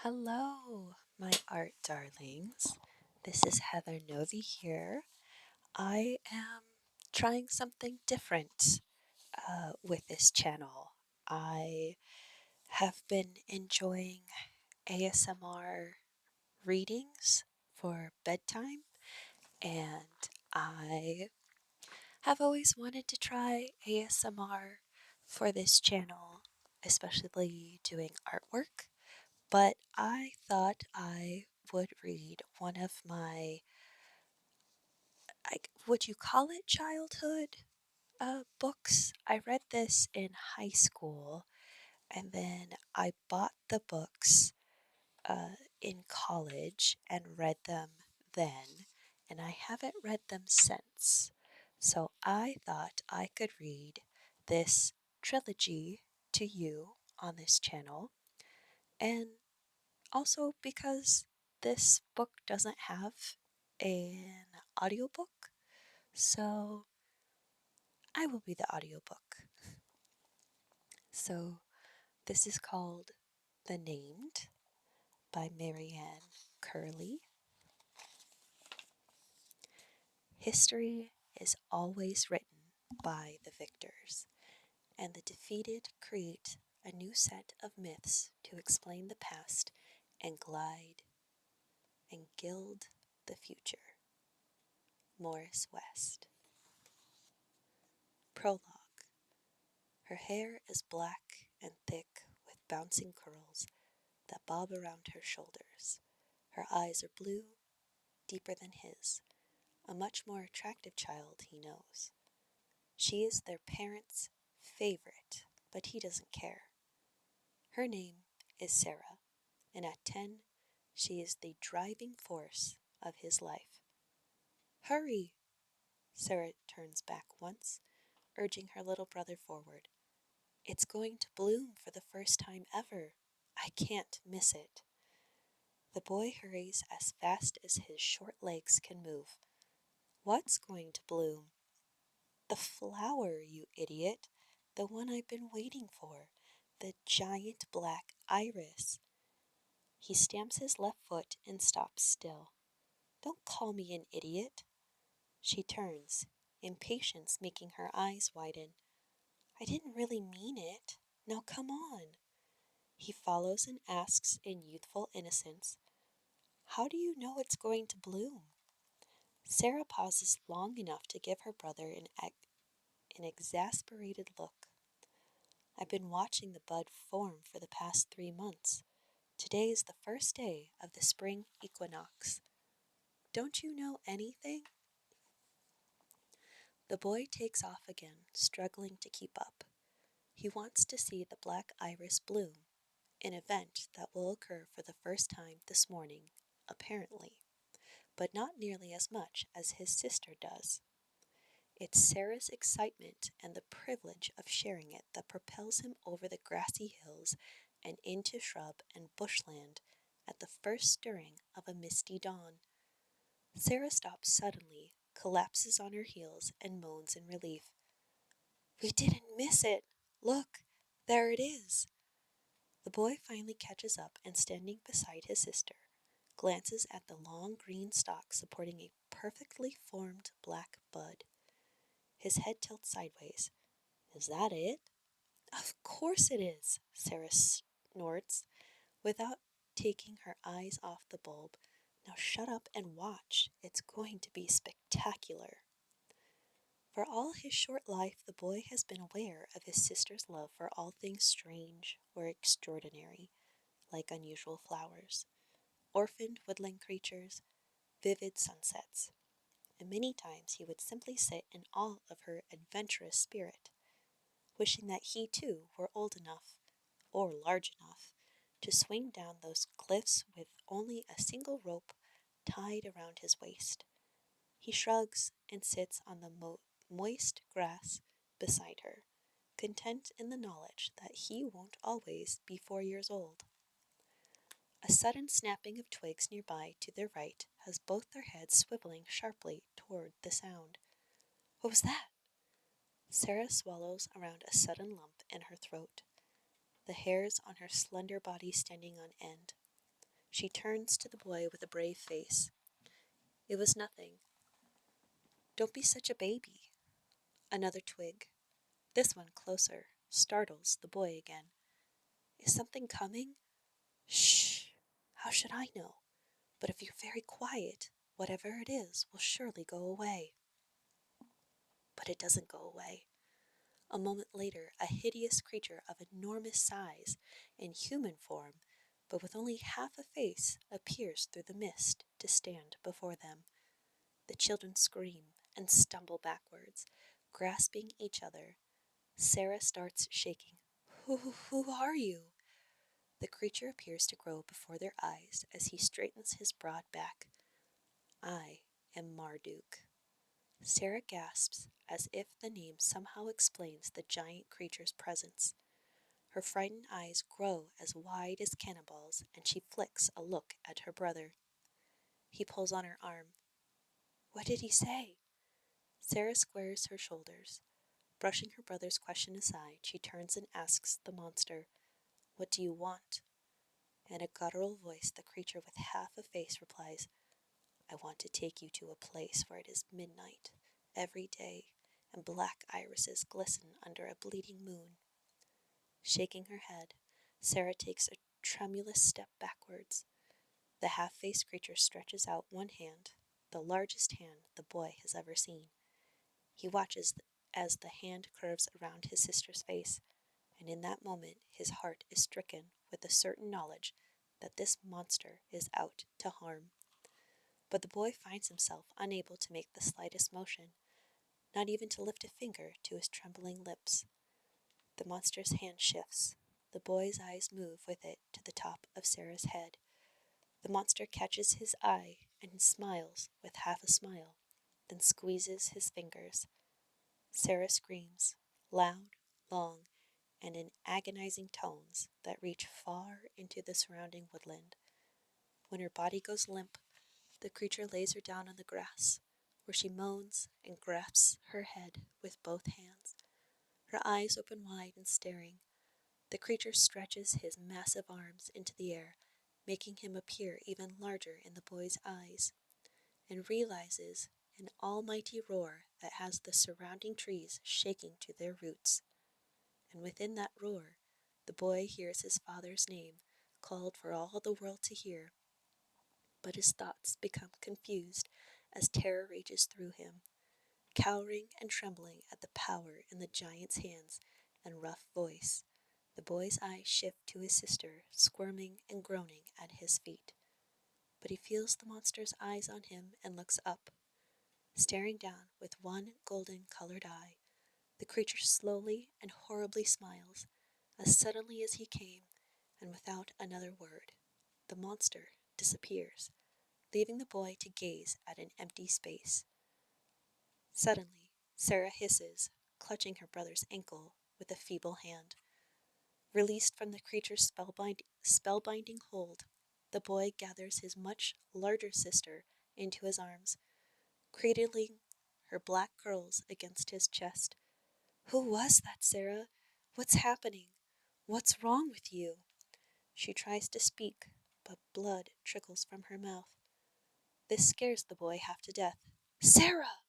Hello, my art darlings. This is Heather Novi here. I am trying something different with this channel. I have been enjoying ASMR readings for bedtime, and I have always wanted to try ASMR for this channel, especially doing artwork. But I thought I would read one of my, would you call it childhood books? I read this in high school, and then I bought the books in college and read them then, and I haven't read them since. So I thought I could read this trilogy to you on this channel, and also because this book doesn't have an audiobook, so I will be the audiobook. So this is called The Named by Marianne Curley. History is always written by the victors, and the defeated create a new set of myths to explain the past and glide and gild the future. Morris West. Prologue. Her hair is black and thick with bouncing curls that bob around her shoulders. Her eyes are blue, deeper than his, a much more attractive child he knows. She is their parents' favorite, but he doesn't care. Her name is Sarah, and at 10, she is the driving force of his life. Hurry! Sarah turns back once, urging her little brother forward. It's going to bloom for the first time ever. I can't miss it. The boy hurries as fast as his short legs can move. What's going to bloom? The flower, you idiot. The one I've been waiting for. The giant black iris. He stamps his left foot and stops still. Don't call me an idiot. She turns, impatience making her eyes widen. I didn't really mean it. Now come on. He follows and asks in youthful innocence, How do you know it's going to bloom? Sarah pauses long enough to give her brother an exasperated look. I've been watching the bud form for the past 3 months. Today is the first day of the spring equinox. Don't you know anything? The boy takes off again, struggling to keep up. He wants to see the black iris bloom, an event that will occur for the first time this morning, apparently, but not nearly as much as his sister does. It's Sarah's excitement and the privilege of sharing it that propels him over the grassy hills and into shrub and bushland at the first stirring of a misty dawn. Sarah stops suddenly, collapses on her heels, and moans in relief. We didn't miss it! Look, there it is! The boy finally catches up and, standing beside his sister, glances at the long green stalk supporting a perfectly formed black bud. His head tilts sideways. Is that it? Of course it is, Sarah snorts, without taking her eyes off the bulb. Now shut up and watch. It's going to be spectacular. For all his short life, the boy has been aware of his sister's love for all things strange or extraordinary, like unusual flowers, orphaned woodland creatures, vivid sunsets. And many times he would simply sit in awe of her adventurous spirit, wishing that he too were old enough, or large enough, to swing down those cliffs with only a single rope tied around his waist. He shrugs and sits on the moist grass beside her, content in the knowledge that he won't always be 4 years old. A sudden snapping of twigs nearby to their right has both their heads swiveling sharply toward the sound. What was that? Sarah swallows around a sudden lump in her throat, the hairs on her slender body standing on end. She turns to the boy with a brave face. It was nothing. Don't be such a baby. Another twig. This one closer, startles the boy again. Is something coming? Shh! How should I know? But if you're very quiet, whatever it is will surely go away. But it doesn't go away. A moment later, a hideous creature of enormous size, in human form, but with only half a face, appears through the mist to stand before them. The children scream and stumble backwards, grasping each other. Sarah starts shaking. Who are you? The creature appears to grow before their eyes as he straightens his broad back. I am Marduk. Sarah gasps as if the name somehow explains the giant creature's presence. Her frightened eyes grow as wide as cannonballs, and she flicks a look at her brother. He pulls on her arm. What did he say? Sarah squares her shoulders. Brushing her brother's question aside, she turns and asks the monster, What do you want? In a guttural voice, the creature with half a face replies, I want to take you to a place where it is midnight every day, and black irises glisten under a bleeding moon. Shaking her head, Sarah takes a tremulous step backwards. The half-faced creature stretches out one hand, the largest hand the boy has ever seen. He watches as the hand curves around his sister's face, and in that moment his heart is stricken with the certain knowledge that this monster is out to harm. But the boy finds himself unable to make the slightest motion, not even to lift a finger to his trembling lips. The monster's hand shifts. The boy's eyes move with it to the top of Sarah's head. The monster catches his eye and smiles with half a smile, then squeezes his fingers. Sarah screams, loud, long, and in agonizing tones that reach far into the surrounding woodland. When her body goes limp, the creature lays her down on the grass, where she moans and grasps her head with both hands. Her eyes open wide and staring. The creature stretches his massive arms into the air, making him appear even larger in the boy's eyes, and realizes an almighty roar that has the surrounding trees shaking to their roots. And within that roar, the boy hears his father's name called for all the world to hear, but his thoughts become confused as terror rages through him. Cowering and trembling at the power in the giant's hands and rough voice, the boy's eyes shift to his sister, squirming and groaning at his feet. But he feels the monster's eyes on him and looks up. Staring down with one golden-colored eye, the creature slowly and horribly smiles, as suddenly as he came, and without another word. The monster disappears, leaving the boy to gaze at an empty space. Suddenly, Sarah hisses, clutching her brother's ankle with a feeble hand. Released from the creature's spellbinding hold, the boy gathers his much larger sister into his arms, cradling her black curls against his chest. Who was that, Sarah? What's happening? What's wrong with you? She tries to speak, but blood trickles from her mouth. This scares the boy half to death. Sarah!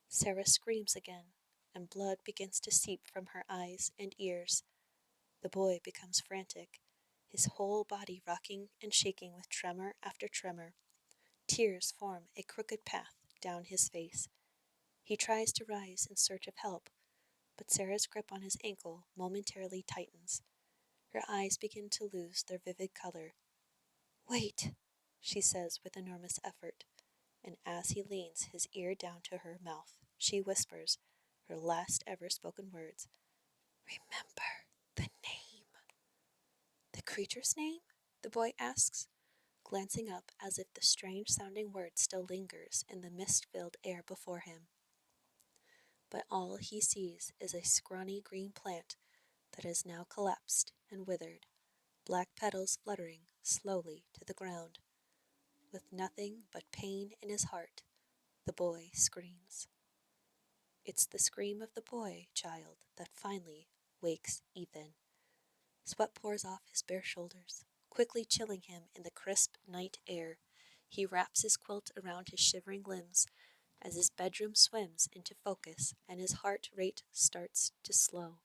Sarah screams again, and blood begins to seep from her eyes and ears. The boy becomes frantic, his whole body rocking and shaking with tremor after tremor. Tears form a crooked path down his face. He tries to rise in search of help, but Sarah's grip on his ankle momentarily tightens. Her eyes begin to lose their vivid color. Wait, she says with enormous effort, and as he leans his ear down to her mouth, she whispers her last ever spoken words. Remember the name. The creature's name? The boy asks, glancing up as if the strange-sounding word still lingers in the mist-filled air before him. But all he sees is a scrawny green plant that has now collapsed and withered, black petals fluttering slowly to the ground. With nothing but pain in his heart, the boy screams. It's the scream of the boy child that finally wakes Ethan. Sweat pours off his bare shoulders, quickly chilling him in the crisp night air. He wraps his quilt around his shivering limbs as his bedroom swims into focus and his heart rate starts to slow.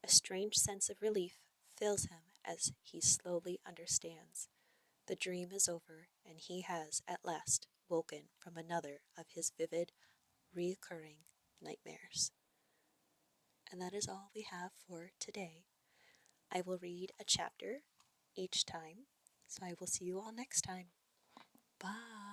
A strange sense of relief fills him as he slowly understands. The dream is over, and he has at last woken from another of his vivid, recurring nightmares. And that is all we have for today. I will read a chapter each time, so I will see you all next time. Bye.